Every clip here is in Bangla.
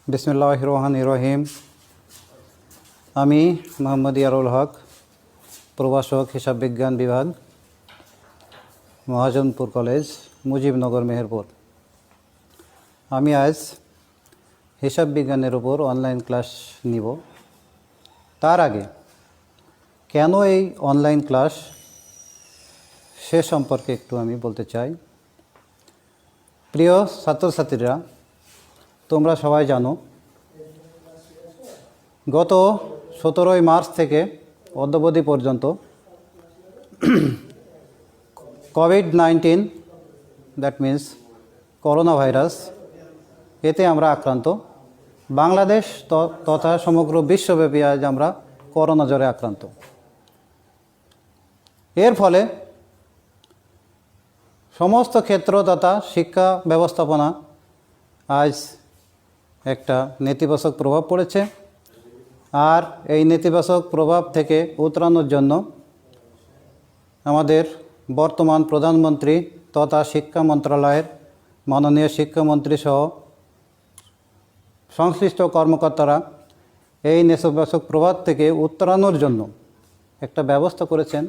বিসমিল্লাহির রহমানির রহিম। আমি মোহাম্মদ ইয়ারুল হক, প্রভাষক, হিসাব বিজ্ঞান বিভাগ, মহাজনপুর কলেজ, মুজিবনগর, মেহেরপুর। আমি আজ হিসাব বিজ্ঞানের উপর অনলাইন ক্লাস নিব। তার আগে কেন এই অনলাইন ক্লাস সে সম্পর্কে একটু আমি বলতে চাই। প্রিয় ছাত্রছাত্রীরা, তোমরা সবাই জানো গত 17 মার্চ থেকে অদ্যাবধি পর্যন্ত COVID-19 that means corona virus, এতে আমরা আক্রান্ত। বাংলাদেশ তথা সমগ্র বিশ্বব্যাপী আজ আমরা করোনা জ্বরে আক্রান্ত। এর ফলে সমস্ত ক্ষেত্র তথা শিক্ষা ব্যবস্থাপনা আজ একটা নেতিবাচক প্রভাব পড়েছে। আর এই নেতিবাচক প্রভাব থেকে উতরানোর জন্য আমাদের বর্তমান প্রধানমন্ত্রী তথা শিক্ষা মন্ত্রণালয়ের মাননীয় শিক্ষামন্ত্রী সহ সংশ্লিষ্ট কর্মকর্তারা এই নেতিবাচক প্রভাব থেকে উতরানোর জন্য একটা ব্যবস্থা করেছেন,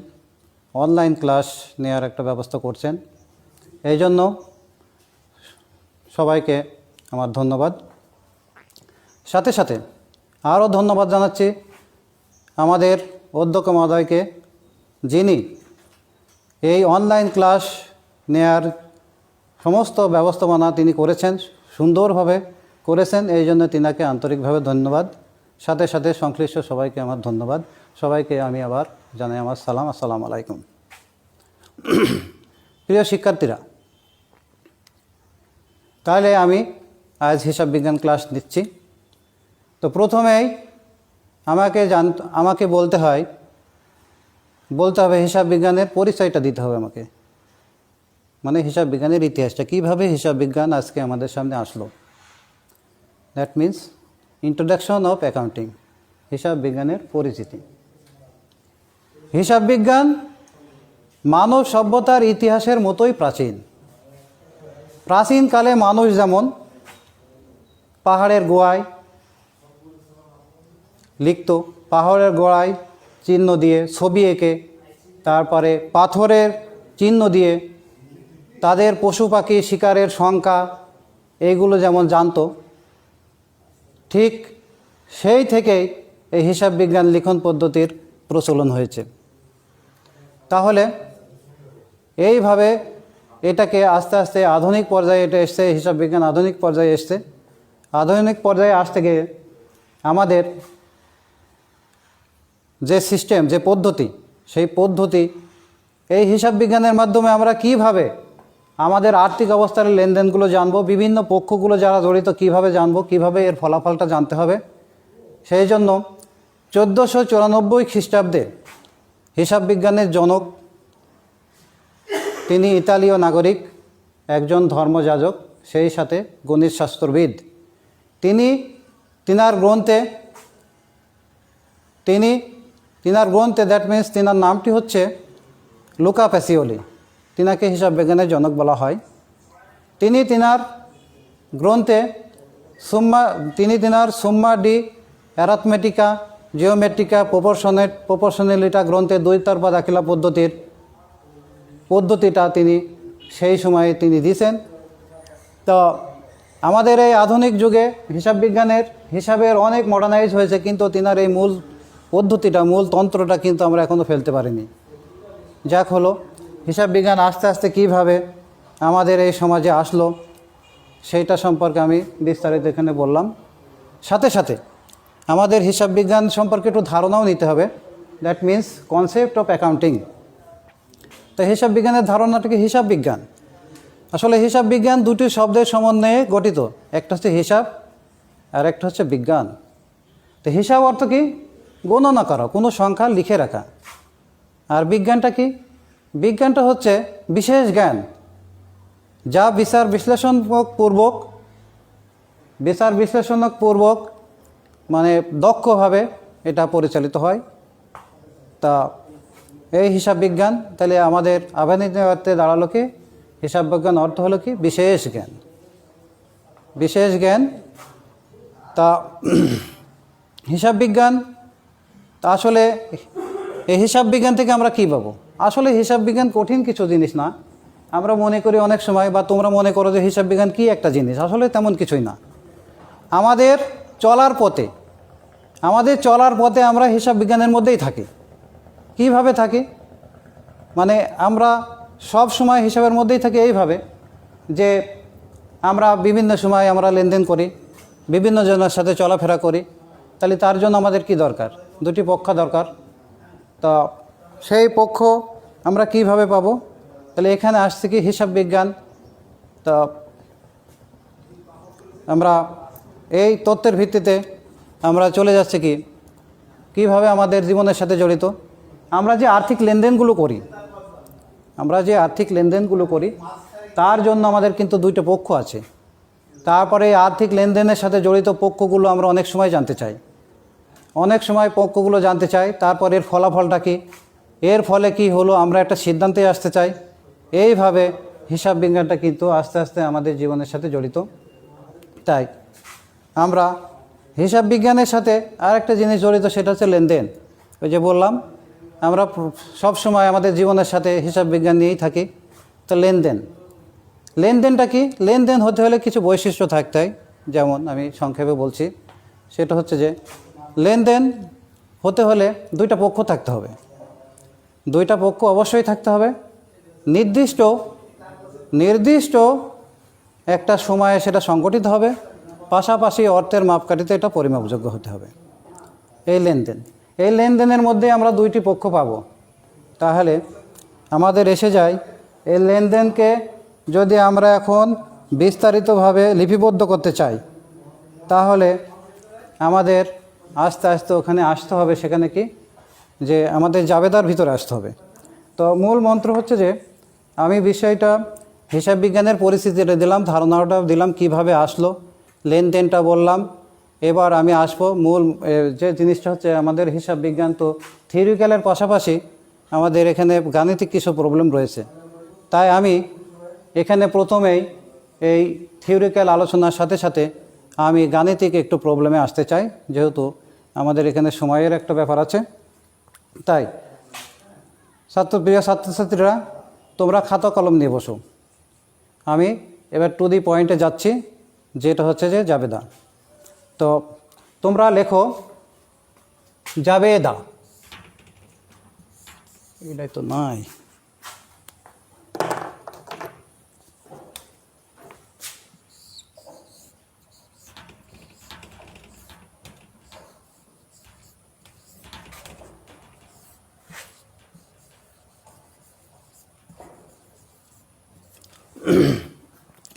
অনলাইন ক্লাস নেওয়ার একটা ব্যবস্থা করছেন। এই জন্য সবাইকে আমার ধন্যবাদ। সাথে সাথে আরও ধন্যবাদ জানাচ্ছি আমাদের অধ্যক্ষ মহোদয়কে, যিনি এই অনলাইন ক্লাস নেয়ার সমস্ত ব্যবস্থাপনা তিনি করেছেন, সুন্দরভাবে করেছেন। এই জন্য তিনাকে আন্তরিকভাবে ধন্যবাদ। সাথে সাথে সংশ্লিষ্ট সবাইকে আমার ধন্যবাদ। সবাইকে আমি আবার জানাই আমার সালাম, আসসালামু আলাইকুম। প্রিয় শিক্ষার্থীরা, তাহলে আমি আজ হিসাব বিজ্ঞান ক্লাস নিচ্ছি। তো প্রথমেই আমাকে বলতে হবে হিসাব বিজ্ঞানের পরিচয়টা দিতে হবে আমাকে, মানে হিসাব বিজ্ঞানের ইতিহাসটা, কীভাবে হিসাব বিজ্ঞান আজকে আমাদের সামনে আসলো। That means introduction of accounting, হিসাব বিজ্ঞানের পরিচিতি। হিসাব বিজ্ঞান মানব সভ্যতার ইতিহাসের মতোই প্রাচীন। প্রাচীনকালে মানুষ যেমন পাহাড়ের গোড়ায় লিখত, পাহাড়ের গোড়ায় চিহ্ন দিয়ে, ছবি এঁকে, তারপরে পাথরের চিহ্ন দিয়ে তাদের পশু পাখি শিকারের সংখ্যা এইগুলো যেমন জানতো, ঠিক সেই থেকেই এই হিসাব বিজ্ঞান লিখন পদ্ধতির প্রচলন হয়েছে। তাহলে এইভাবে এটাকে আস্তে আস্তে আধুনিক পর্যায়ে এটা এসছে, হিসাব বিজ্ঞান আধুনিক পর্যায়ে এসছে। আধুনিক পর্যায়ে আসতে গিয়ে আমাদের যে সিস্টেম, যে পদ্ধতি, সেই পদ্ধতি এই হিসাব বিজ্ঞানের মাধ্যমে আমরা কিভাবে আমাদের আর্থিক অবস্থার লেনদেনগুলো জানবো, বিভিন্ন পক্ষগুলো যারা জড়িত কিভাবে জানবো, কিভাবে এর ফলাফলটা জানতে হবে। সেই জন্য 1494 খ্রিস্টাব্দে হিসাব বিজ্ঞানের জনক, তিনি ইতালীয় নাগরিক, একজন ধর্মযাজক, সেই সাথে গণিত শাস্ত্রবিদ। তিনার গ্রন্থে দ্যাট মিন্স তিনার নামটি হচ্ছে লুকা প্যাসিওলি। তিনাকে হিসাব বিজ্ঞানের জনক বলা হয়। তিনি তিনার গ্রন্থে তিনার সুম্মা ডি অ্যারাথমেটিকা, জিওমেট্রিকা, প্রপোর্শনালিটা গ্রন্থে দ্বৈতরফা দাখিলা পদ্ধতিটা তিনি সেই সময়ে তিনি দিয়েছেন। তো আমাদের এই আধুনিক যুগে হিসাবের অনেক মডার্নাইজ হয়েছে, কিন্তু তিনার এই মূল পদ্ধতিটা, মূল তন্ত্রটা কিন্তু আমরা এখনও ফেলতে পারিনি। যাক হলো, হিসাব বিজ্ঞান আস্তে আস্তে কীভাবে আমাদের এই সমাজে আসলো সেইটা সম্পর্কে আমি বিস্তারিত এখানে বললাম। সাথে সাথে আমাদের হিসাব বিজ্ঞান সম্পর্কে একটু ধারণাও নিতে হবে, that means concept of accounting. তো হিসাব বিজ্ঞানের ধারণাটা কি? হিসাব বিজ্ঞান আসলে হিসাব বিজ্ঞান দুটি শব্দের সমন্বয়ে গঠিত, একটা হচ্ছে হিসাব আর একটা হচ্ছে বিজ্ঞান। তো হিসাব অর্থ কি? গণনা করা, কোনো সংখ্যা লিখে রাখা। আর বিজ্ঞানটা কি? বিজ্ঞানটা হচ্ছে বিশেষ জ্ঞান, যা বিচার বিশ্লেষণপূর্বক মানে দক্ষভাবে এটা পরিচালিত হয়। তা এই হিসাব বিজ্ঞান তাহলে আমাদের আধুনিক অর্থে দাঁড়ালো কি? হিসাব বিজ্ঞান অর্থ হলো কি? বিশেষ জ্ঞান। বিশেষ জ্ঞান তা হিসাব বিজ্ঞান, তা আসলে এই হিসাব বিজ্ঞান থেকে আমরা কী পাবো? আসলে হিসাব বিজ্ঞান কঠিন কিছু জিনিস না। আমরা মনে করি অনেক সময়, বা তোমরা মনে করো যে হিসাব বিজ্ঞান কী একটা জিনিস, আসলে তেমন কিছুই না। আমাদের চলার পথে আমরা হিসাব বিজ্ঞানের মধ্যেই থাকি। কিভাবে থাকি? মানে আমরা সব সময় হিসাবের মধ্যেই থাকি এইভাবে যে আমরা বিভিন্ন সময় আমরা লেনদেন করি, বিভিন্ন জনের সাথে চলাফেরা করি। তাহলে তার জন্য আমাদের কি দরকার? দুটি পক্ষ দরকার। তা সেই পক্ষ আমরা কিভাবে পাবো? তাহলে এখানে আসছে কি হিসাব বিজ্ঞান। তা আমরা এই তত্ত্বের ভিত্তিতে আমরা চলে যাচ্ছি কিভাবে আমাদের জীবনের সাথে জড়িত। আমরা যে আর্থিক লেনদেনগুলো করি তার জন্য আমাদের কিন্তু দুইটা পক্ষ আছে। তারপরে এই আর্থিক লেনদেনের সাথে জড়িত পক্ষগুলো আমরা অনেক সময় জানতে চাই। তারপর এর ফলাফলটা কি, এর ফলে কি হলো, আমরা একটা সিদ্ধান্তে আসতে চাই। এইভাবে হিসাব বিজ্ঞানটা কিন্তু আস্তে আস্তে আমাদের জীবনের সাথে জড়িত। তাই আমরা হিসাব বিজ্ঞানের সাথে আরেকটা জিনিস জড়িত, সেটা হচ্ছে লেনদেন। ওই যে বললাম, আমরা সব সময় আমাদের জীবনের সাথে হিসাব বিজ্ঞান নিয়েই থাকি। তো লেনদেনটা কি? লেনদেন হতে হলে কিছু বৈশিষ্ট্য থাকতে হয়। যেমন আমি সংক্ষেপে বলছি, সেটা হচ্ছে যে লেনদেন হতে হলে দুইটা পক্ষ থাকতে হবে। দুইটা পক্ষ অবশ্যই থাকতে হবে। নির্দিষ্ট একটা সময়ে সেটা সংগঠিত হবে, পাশাপাশি অর্থের মাপকাঠিতে এটা পরিমাপযোগ্য হতে হবে। এই লেনদেনের মধ্যে আমরা দুইটি পক্ষ পাব। তাহলে আমাদের এসে যায়, এই লেনদেনকে যদি আমরা এখন বিস্তারিতভাবে লিপিবদ্ধ করতে চাই, তাহলে আমাদের আস্তে আস্তে ওখানে আসতে হবে। সেখানে কি যে আমাদের জাবেদার ভিতরে আসতে হবে। তো মূল মন্ত্র হচ্ছে যে আমি বিষয়টা হিসাব বিজ্ঞানের পরিস্থিতিটা দিলাম, ধারণাটা দিলাম কিভাবে আসলো, লেনদেনটা বললাম। এবার আমি আসবো মূল যে জিনিসটা হচ্ছে আমাদের হিসাব বিজ্ঞান তো থিওরিক্যালের পাশাপাশি আমাদের এখানে গাণিতিক কিছু প্রবলেম রয়েছে। তাই আমি এখানে প্রথমেই এই থিওরিক্যাল আলোচনার সাথে সাথে আমি গাণিতিক একটু প্রবলেমে আসতে চাই, যেহেতু আমাদের এখানে সময়ের একটা ব্যাপার আছে। তাই প্রিয় ছাত্রছাত্রীরা, তোমরা খাতা কলম নিয়ে বসো। আমি এবার টু দি পয়েন্টে যাচ্ছি, যেটা হচ্ছে যে জাবেদা। তো তোমরা লেখো জাবেদা। এটাই তো নাই।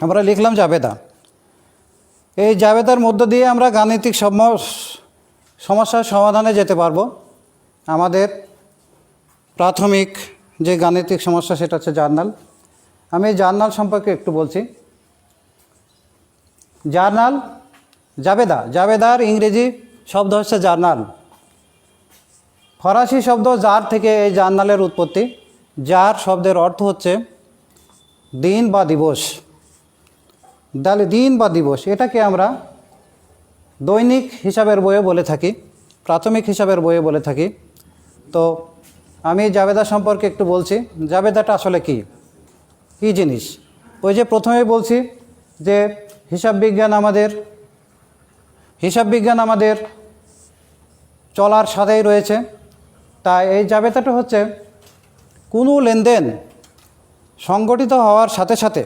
আমরা লিখলাম জাবেদা। এই জাবেদার মধ্য দিয়ে আমরা গাণিতিক সমস্যার সমাধানে যেতে পারবো। আমাদের প্রাথমিক যে গাণিতিক সমস্যা সেটা হচ্ছে জার্নাল। আমি জার্নাল সম্পর্কে একটু বলছি। জাবেদার ইংরেজি শব্দ হচ্ছে জার্নাল। ফরাসি শব্দ জার থেকে এই জার্নালের উৎপত্তি। জার শব্দের অর্থ হচ্ছে দিন বা দিবস। এটাকে আমরা দৈনিক হিসাবের বইয়ে বলে থাকি, প্রাথমিক হিসাবের বইয়ে বলে থাকি। তো আমি জাবেদা সম্পর্কে একটু বলছি। জাবেদাটা আসলে কী জিনিস? ওই যে প্রথমেই বলছি যে হিসাব বিজ্ঞান আমাদের চলার সাথেই রয়েছে। তাই এই জাবেদাটা হচ্ছে কোনো লেনদেন সংগঠিত হওয়ার সাথে সাথে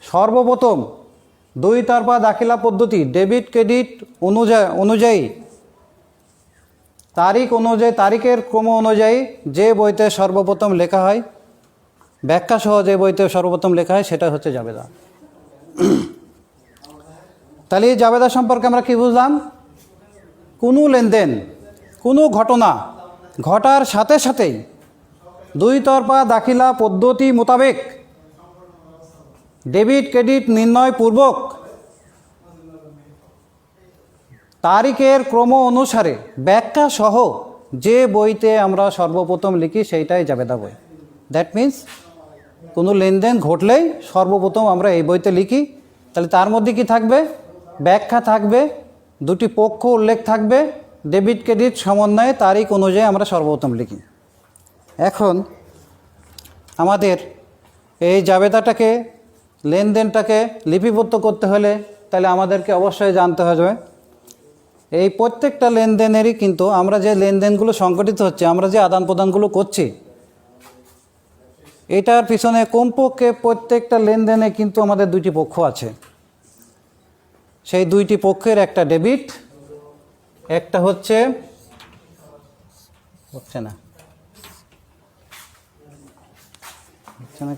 সর্বপ্রথম দুই তরফা দাখিলা পদ্ধতি ডেবিট ক্রেডিট অনুযায়ী তারিখের ক্রম অনুযায়ী যে বইতে সর্বপ্রথম লেখা হয়, ব্যাখ্যা সহ যে বইতে সর্বপ্রথম লেখা হয়, সেটা হচ্ছে জাবেদা। তাহলে এই জাবেদা সম্পর্কে আমরা কি বুঝলাম? কোনো লেনদেন, কোনো ঘটনা ঘটার সাথে সাথেই দুই তরফা দাখিলা পদ্ধতি মোতাবেক ডেবিট ক্রেডিট নির্ণয় পূর্বক তারিখের ক্রম অনুসারে ব্যাখ্যা সহ যে বইতে আমরা সর্বপ্রথম লিখি সেইটাই জাবেদা বই। দ্যাট মিন্স কোনো লেনদেন ঘটলেই সর্বপ্রথম আমরা এই বইতে লিখি। তাহলে তার মধ্যে কি থাকবে? ব্যাখ্যা থাকবে, দুটি পক্ষ উল্লেখ থাকবে, ডেবিট ক্রেডিট সমন্বয়ে তারিখ অনুযায়ী আমরা সর্বপ্রথম লিখি। এখন আমাদের এই জাবেদাটাকে, লেনদেনটাকে লিপিবদ্ধ করতে হলে তাহলে আমাদেরকে অবশ্যই জানতে হবে এই প্রত্যেকটা লেনদেনেরই কিন্তু আমরা যে লেনদেনগুলো সংগঠিত হচ্ছে, আমরা যে আদান প্রদানগুলো করছি, এটার পিছনে কমপক্ষে প্রত্যেকটা লেনদেনে কিন্তু আমাদের দুইটি পক্ষ আছে। সেই দুইটি পক্ষের একটা ডেবিট, একটা হচ্ছে না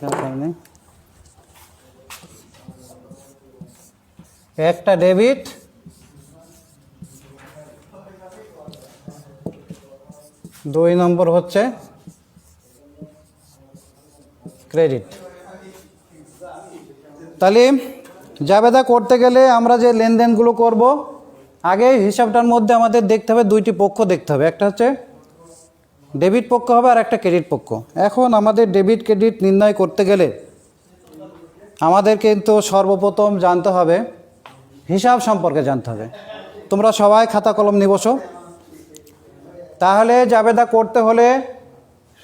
কারণে একটা ডেবিট, দুই নম্বর হচ্ছে ক্রেডিট। তাহলে জাবেদা করতে গেলে আমরা যে লেনদেনগুলো করব, আগে হিসাবটার মধ্যে আমাদের দেখতে হবে দুইটি পক্ষ দেখতে হবে, একটা হচ্ছে ডেবিট পক্ষ হবে আর একটা ক্রেডিট পক্ষ। এখন আমাদের ডেবিট ক্রেডিট নির্ণয় করতে গেলে আমাদের কিন্তু সর্বপ্রথম জানতে হবে হিসাব সম্পর্কে জানতে হবে। তোমরা সবাই খাতা কলম নিয়ে বসো। তাহলে জাবেদা করতে হলে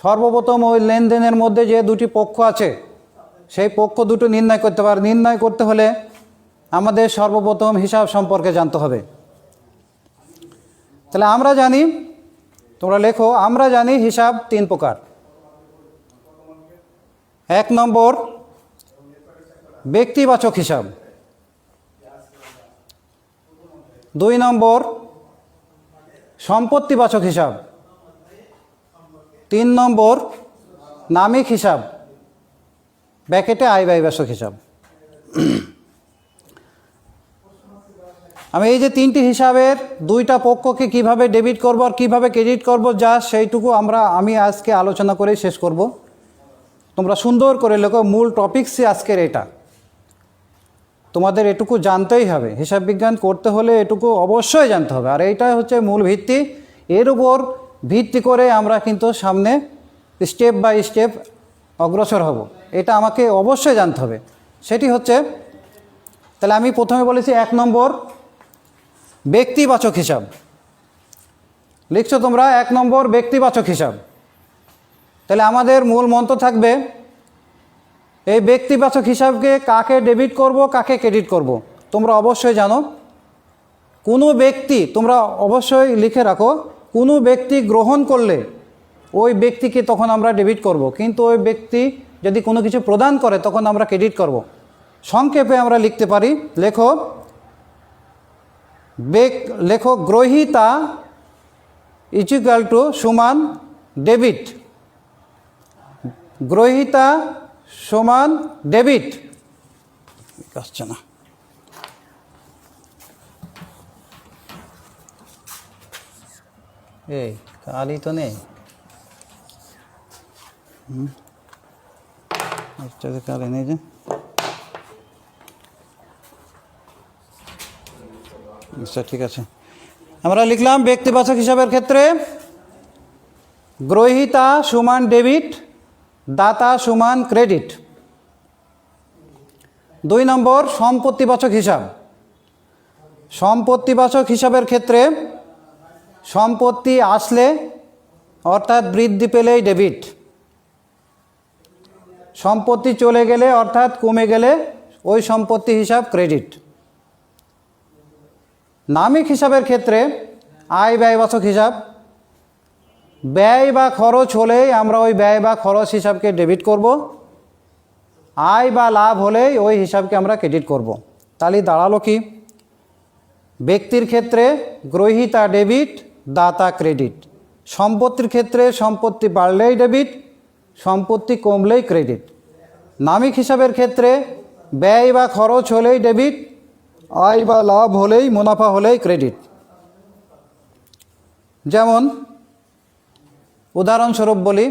সর্বপ্রথম ওই লেনদেনের মধ্যে যে দুটি পক্ষ আছে সেই পক্ষ দুটো নির্ণয় করতে পারে। নির্ণয় করতে হলে আমাদের সর্বপ্রথম হিসাব সম্পর্কে জানতে হবে। তাহলে আমরা জানি, তোমরা লেখো, আমরা জানি হিসাব তিন প্রকার। এক নম্বর ব্যক্তিবাচক হিসাব, দুই নম্বর সম্পত্তিবাচক হিসাব, তিন নম্বর নামিক হিসাব, ব্র্যাকেটে আয় ব্যয়বাচক হিসাব। আমি এই যে তিনটি হিসাবের দুইটা পক্ষকে কিভাবে ডেবিট করব আর কিভাবে ক্রেডিট করব, যা সেইটুকু আমি আজকে আলোচনা করে শেষ করব। তোমরা সুন্দর করে লেখো, মূল টপিকসই আজকের এটা। তোমাদের এটুকু জানতেই হবে, হিসাব বিজ্ঞান করতে হলে এটুকু অবশ্যই জানতে হবে। আর এইটাই হচ্ছে মূল ভিত্তি। এর উপর ভিত্তি করে আমরা কিন্তু সামনে স্টেপ বাই স্টেপ অগ্রসর হব। এটা আমাকে অবশ্যই জানতে হবে। সেটি হচ্ছে, তাহলে আমি প্রথমে বলেছি এক নম্বর ব্যক্তিবাচক হিসাব। লিখছো তোমরা, এক নম্বর ব্যক্তিবাচক হিসাব। তাহলে আমাদের মূল মন্ত্র থাকবে এই ব্যক্তিবাচক হিসাবকে কাকে ডেবিট করব, কাকে ক্রেডিট করব। তোমরা অবশ্যই জানো, কোনো ব্যক্তি, তোমরা অবশ্যই লিখে রাখো, কোনো ব্যক্তি গ্রহণ করলে ওই ব্যক্তিকে তখন আমরা ডেবিট করব, কিন্তু ওই ব্যক্তি যদি কোনো কিছু প্রদান করে তখন আমরা ক্রেডিট করব। সংক্ষেপে আমরা লিখতে পারি, লেখো গ্রহীতা ইকুয়াল টু সমান ডেবিট, গ্রহীতা সমান ডেবিট। আসছে না, এই কালই তো নেই, কালে নেই যে। আচ্ছা ঠিক আছে, আমরা লিখলাম ব্যক্তিবাচক হিসাবের ক্ষেত্রে গ্রহীতা সমান ডেবিট, দাতা সমান ক্রেডিট। দুই নম্বর সম্পত্তিবাচক হিসাব। সম্পত্তিবাচক হিসাবের ক্ষেত্রে সম্পত্তি আসলে অর্থাৎ বৃদ্ধি পেলেই ডেবিট, সম্পত্তি চলে গেলে অর্থাৎ কমে গেলে ওই সম্পত্তি হিসাব ক্রেডিট। নামিক হিসাবের ক্ষেত্রে আয় ব্যয়বাচক হিসাব, ব্যয় বা খরচ হলেই আমরা ওই ব্যয় বা খরচ হিসাবকে ডেবিট করব, আয় বা লাভ হলেই ওই হিসাবকে আমরা ক্রেডিট করব। তাহলে দাঁড়ালো কি, ব্যক্তির ক্ষেত্রে গ্রহীতা ডেবিট, দাতা ক্রেডিট। সম্পত্তির ক্ষেত্রে সম্পত্তি বাড়লেই ডেবিট, সম্পত্তি কমলেই ক্রেডিট। নামিক হিসাবের ক্ষেত্রে ব্যয় বা খরচ হলেই ডেবিট, আয় বা লাভ হলেই, মুনাফা হলেই ক্রেডিট। যেমন উদাহরণস্বরূপ বলি,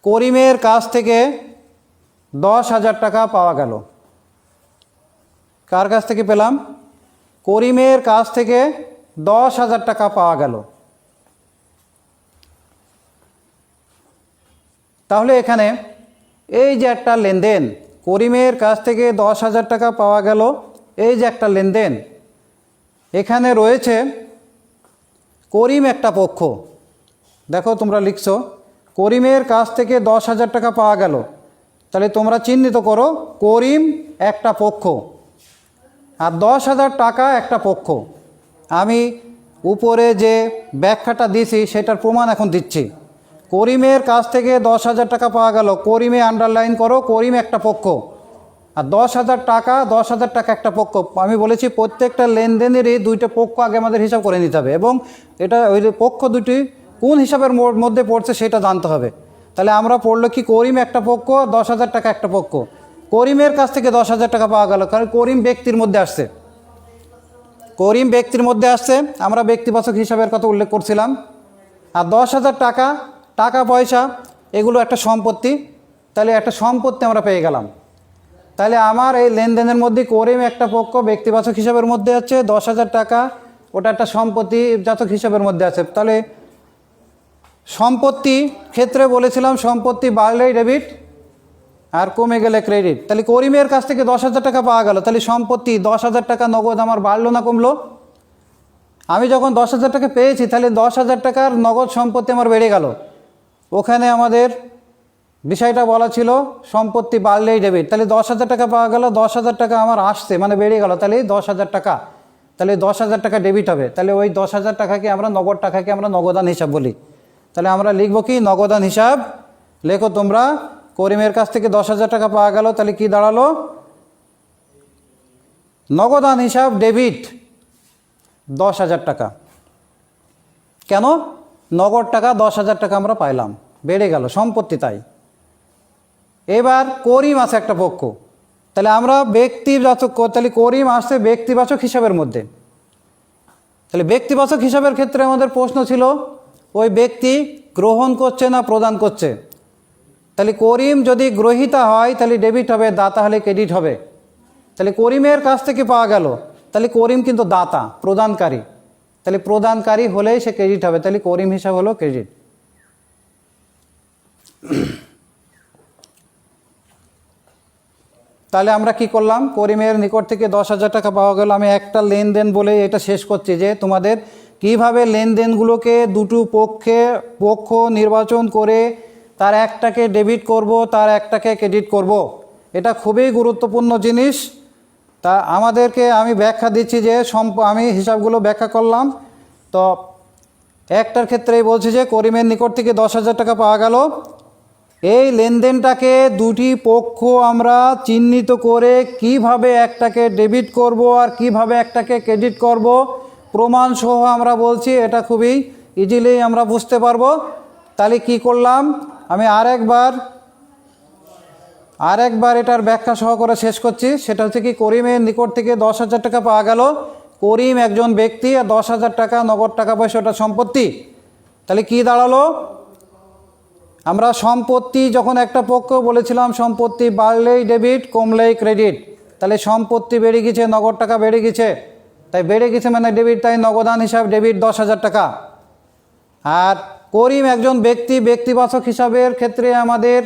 করিমের কাছ থেকে 10,000 টাকা পাওয়া গেল। কার কাছ থেকে পেলাম? করিমের কাছ থেকে 10,000 টাকা পাওয়া গেল। তাহলে এখানে এই যে একটা লেনদেন, করিমের কাছ থেকে 10,000 টাকা পাওয়া গেল, এই যে একটা লেনদেন, এখানে রয়েছে করিম একটা পক্ষ। দেখো তোমরা লিখছো করিমের কাছ থেকে 10,000 টাকা পাওয়া গেল, তাহলে তোমরা চিহ্নিত করো করিম একটা পক্ষ আর 10,000 টাকা একটা পক্ষ। আমি উপরে যে ব্যাখ্যাটা দিয়েছি সেটার প্রমাণ এখন দিচ্ছি। করিমের কাছ থেকে 10,000 টাকা পাওয়া গেল, করিমে আন্ডারলাইন করো করিম একটা পক্ষ, আর 10,000 টাকা 10,000 টাকা একটা পক্ষ। আমি বলেছি প্রত্যেকটা লেনদেনেরই দুইটা পক্ষ আগে আমাদের হিসাব করে নিতে হবে, এবং এটা ওই পক্ষ দুটি কোন হিসাবের মধ্যে পড়ছে সেটা জানতে হবে। তাহলে আমরা পড়লো কি করিম একটা পক্ষ, 10,000 টাকা একটা পক্ষ। করিমের কাছ থেকে 10,000 টাকা পাওয়া গেল, কারণ করিম ব্যক্তির মধ্যে আসছে, করিম ব্যক্তির মধ্যে আসছে, আমরা ব্যক্তিবাচক হিসাবের কথা উল্লেখ করছিলাম। আর 10,000 টাকা টাকা পয়সা এগুলো একটা সম্পত্তি, তাহলে একটা সম্পত্তি আমরা পেয়ে গেলাম। তাহলে আমার এই লেনদেনের মধ্যে করিম একটা পক্ষ ব্যক্তিবাচক হিসাবের মধ্যে আছে, 10,000 টাকা ওটা একটা সম্পত্তি জাতক হিসাবের মধ্যে আছে। তাহলে সম্পত্তি ক্ষেত্রে বলেছিলাম সম্পত্তি বাড়লেই ডেবিট আর কমে গেলে ক্রেডিট। তাহলে করিমের কাছ থেকে 10,000 টাকা পাওয়া গেল, তাহলে সম্পত্তি 10,000 টাকা নগদ আমার বাড়লো না কমলো? আমি যখন 10,000 টাকা পেয়েছি তাহলে 10,000 টাকার নগদ সম্পত্তি আমার বেড়ে গেল। ওখানে আমাদের বিষয়টা বলা ছিল সম্পত্তি বাড়লেই ডেবিট, তাহলে 10,000 টাকা পাওয়া গেল, 10,000 টাকা আমার আসছে মানে বেড়ে গেল, তাহলে 10,000 টাকা, তাহলে 10,000 টাকা ডেবিট হবে। তাহলে ওই 10,000 টাকাকে আমরা নগদ টাকাকে আমরা নগদান হিসাব বলি। তাহলে আমরা লিখবো কি নগদান হিসাব। লেখো তোমরা করিমের কাছ থেকে 10,000 টাকা পাওয়া গেল, তাহলে কি দাঁড়ালো? নগদান হিসাব ডেবিট 10,000 টাকা। কেন? নগদ টাকা 10,000 টাকা আমরা পাইলাম, বেড়ে গেল সম্পত্তি তাই। এবার করিম আছে একটা পক্ষ, তাহলে আমরা ব্যক্তিবাচক, তাহলে করিম আসছে ব্যক্তিবাচক হিসাবের মধ্যে। তাহলে ব্যক্তিবাচক হিসাবের ক্ষেত্রে আমাদের প্রশ্ন ছিল ওই ব্যক্তি গ্রহণ করছে না প্রদান করছে। তাহলে করিম যদি গ্রহীতা হয় তাহলে ডেবিট হবে, দাতা হলে ক্রেডিট হবে। তাহলে করিমের কাছ থেকে পাওয়া গেল, তাহলে করিম কিন্তু দাতা প্রদানকারী, তাহলে প্রদানকারী হলেই সে ক্রেডিট হবে, তাহলে করিম হিসাব হলো ক্রেডিট। তাহলে আমরা কি করলাম? করিমের নিকট থেকে 10,000 টাকা পাওয়া গেল। আমি একটা লেনদেন বলে এটা শেষ করছি যে তোমাদের কিভাবে লেনদেনগুলোকে দুটো পক্ষ নির্বাচন করে তার একটাকে ডেবিট করব, তার একটাকে ক্রেডিট করব, এটা খুবই গুরুত্বপূর্ণ জিনিস। তা আমাদেরকে আমি ব্যাখ্যা দিচ্ছি যে আমি হিসাবগুলো ব্যাখ্যা করলাম। তো একটার ক্ষেত্রেই বলছি যে করিমের নিকট থেকে 10,000 টাকা পাওয়া গেল, এই লেনদেনটাকে দুটি পক্ষ আমরা চিহ্নিত করে কিভাবে একটাকে ডেবিট করব আর কিভাবে একটাকে ক্রেডিট করব প্রমাণ সহ আমরা বলছি, এটা খুবই ইজিলি আমরা বুঝতে পারবো। তাহলে কি করলাম? আমি আরেকবার এটার ব্যাখ্যা সহ করে শেষ করছি। সেটা হচ্ছে কি করিমের নিকট থেকে 10,000 টাকা পাওয়া গেল, করিম একজন ব্যক্তি আর 10,000 টাকা নগদ টাকা পয়সা ওটা সম্পত্তি। তাহলে কি দাঁড়ালো? আমরা সম্পত্তি যখন একটা পক্ষ বলেছিলাম সম্পত্তি বাড়লেই ডেবিট কমলেই ক্রেডিট, তাহলে সম্পত্তি বেড়ে গেছে, নগদ টাকা বেড়ে গেছে, তাই বেড়ে গেছে মানে ডেবিট, তাই নগদান হিসাব ডেবিট 10,000 টাকা। আর করিম একজন ব্যক্তি ব্যক্তিবাচক হিসাবের ক্ষেত্রে আমাদের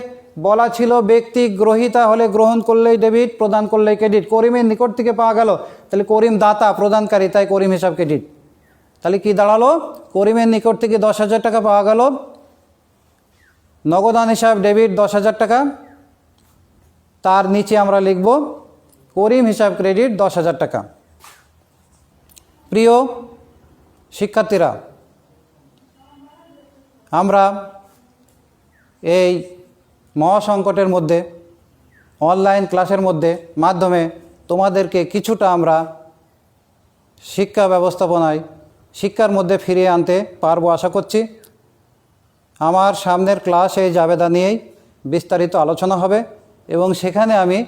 বলা ছিল ব্যক্তি গ্রহীতা হলে গ্রহণ করলেই ডেবিট প্রদান করলেই ক্রেডিট। করিমের নিকট থেকে পাওয়া গেল, তাহলে করিম দাতা প্রদানকারী, তাই করিম হিসাব ক্রেডিট। তাহলে কি দাঁড়ালো? করিমের নিকট থেকে 10,000 টাকা পাওয়া গেল, নগদান হিসাব ডেবিট 10,000 টাকা, তার নিচে আমরা লিখব করিম হিসাব ক্রেডিট 10,000 টাকা। প্রিয় শিক্ষার্থীরা, আমরা এই মহাসংকটের মধ্যে অনলাইন ক্লাসের মাধ্যমে তোমাদেরকে কিছুটা আমরা শিক্ষা ব্যবস্থাপনায় শিক্ষার মধ্যে ফিরিয়ে আনতে পারবো আশা করছি। আমার সামনের ক্লাস এই জাবেদা নিয়েই বিস্তারিত আলোচনা হবে, এবং সেখানে আমি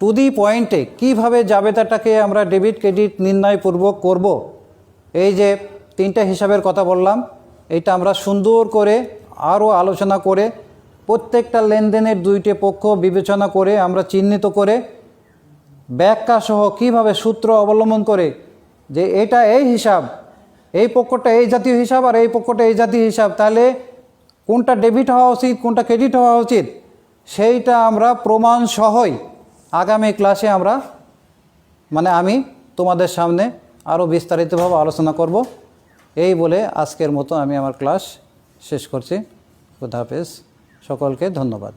টু দি পয়েন্টে কীভাবে জাবেদাটাকে আমরা ডেবিট ক্রেডিট নির্ণয়পূর্বক করব, এই যে তিনটা হিসাবের কথা বললাম, এটা আমরা সুন্দর করে আরও আলোচনা করে প্রত্যেকটা লেনদেনের দুইটি পক্ষ বিবেচনা করে আমরা চিহ্নিত করে ব্যাখ্যা সহ কীভাবে সূত্র অবলম্বন করে যে এটা এই হিসাব, এই পক্ষটা এই জাতীয় হিসাব আর এই পক্ষটা এই জাতীয় হিসাব, তাহলে কোনটা ডেবিট হওয়া উচিত কোনটা ক্রেডিট হওয়া উচিত সেইটা আমরা প্রমাণ সহই আগামী ক্লাসে আমরা মানে আমি তোমাদের সামনে আরও বিস্তারিতভাবে আলোচনা করব। এই বলে আজকের মতো আমি আমার ক্লাস শেষ করছি। খুদা হাফেজ, সকলকে ধন্যবাদ।